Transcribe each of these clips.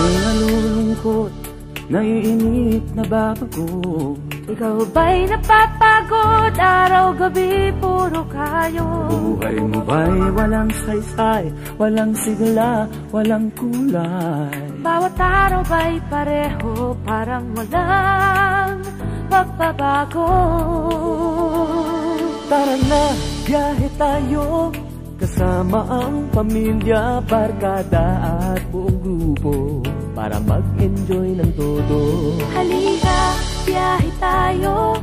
May nalulungkot, naiinip na babago. Ikaw ba'y napapagod? Araw-gabi puro kayo. Buhay mo ba'y walang saysay, walang sigla, walang kulay? Bawat araw ba'y pareho, parang walang pagbabago? Tara na, biyahe tayo, kasama ang pamilya, barkada at buong grupo, para mag-enjoy ng todo. Halika, biyahe tayo,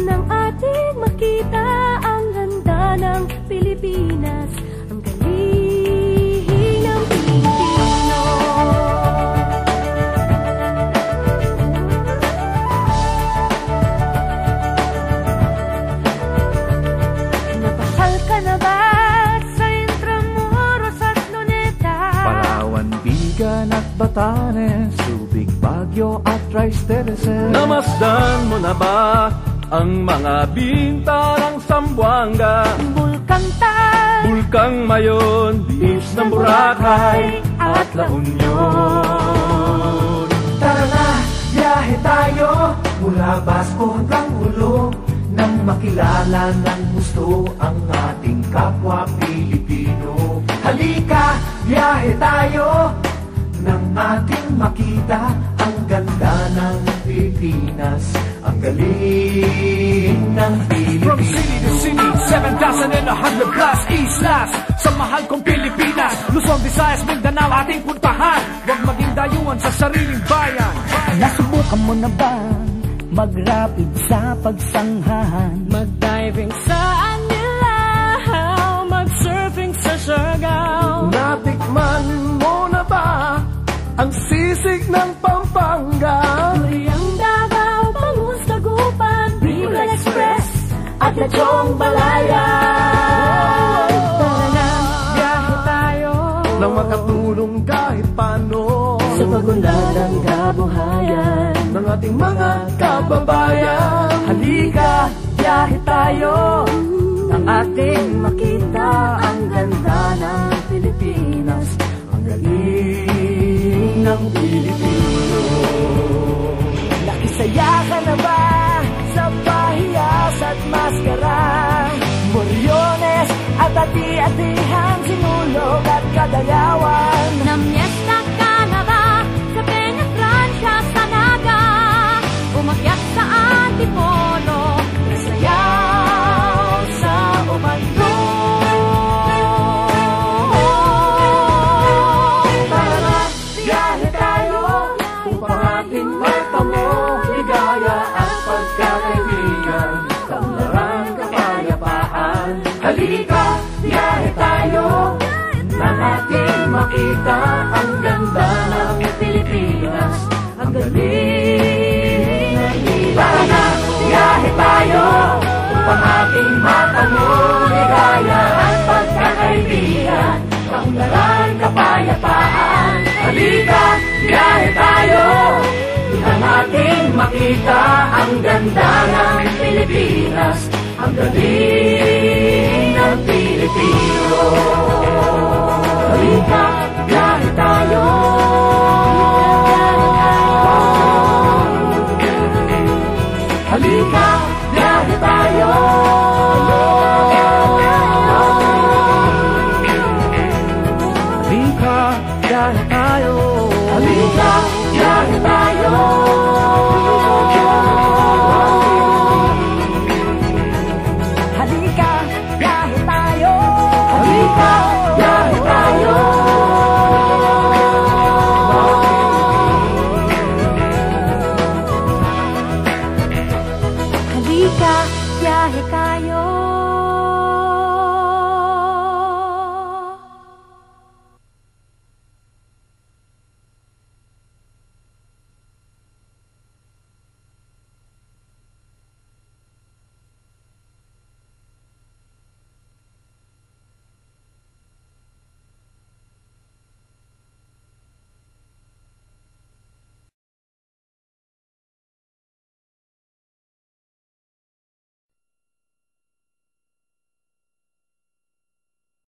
nang ating makita ang ganda ng Pilipinas, ang galing ng Pilipino. Napasal ka na ba sa Intramuros at Luneta? Palawan, Bigan at Batanes, Subic, Baguio at Tristeres. Namasdan mo na ba ang mga bintarang Zamboanga, Bulkang Tal, Bulkang Mayon, Bihis ng Boracay at La Union? Tara na, biyahe tayo mula Basco hanggang Ulo, nang makilala ng gusto ang ating kapwa Pilipino. Halika, biyahe tayo nang ating makita ang ganda ng Pilipinas, ang galing ng Pilipino. From city to city, 7,100 plus islas, sa mahal kong Pilipinas, Luzon, Visayas, Mindanao ating puntahan. Huwag maging dayuhan sa sariling bayan. Nasubukan mo na ba mag-rapid sa pagsanghahan? mag-diving sa Anilaw, mag-surfing sa Siargao. Natikman mo na ba ang sisig ng Pampanga? Duriang Davao, Bangus, Dagupan, Bicol Express at Lechong Balaya. Tara na, biyahe tayo Nang makatulong kahit paano sa pagunlad ng kabuhayan ng ating mga kababayan. Halika, biyahe tayo nang ating makita ang ganda ng Pilipinas, ang galing ng Pilipino. Nakisaya ka na ba sa pahiyas at maskara? Moriones at ati-atihan, sinulog at kadayawan. Namyesta ka na ba sa Peña Francia, sa Naga? Umakyat sa Antipolo, nasayaw sa Umando. Tara na, biyahe tayo upang ating matamo ligaya at pagkakaibigan, kaunlaran, kapayapaan. Halika, biyahe tayo nang ating makita ang ganda ng Pilipinas, ang galing ng Pilipinas. Tara na, biyahe tayo upang ating matamo ligaya at pagkakaibigan, kaunlaran, kapayapaan. Halika, biyahe tayo nang ating makita ang ganda ng Pilipinas, ang galing ng Pilipino. Halika, biyahe tayo. Halika, biyahe tayo. Halika, biyahe tayo. Halika, biyahe tayo. Halika, biyahe tayo. Halika,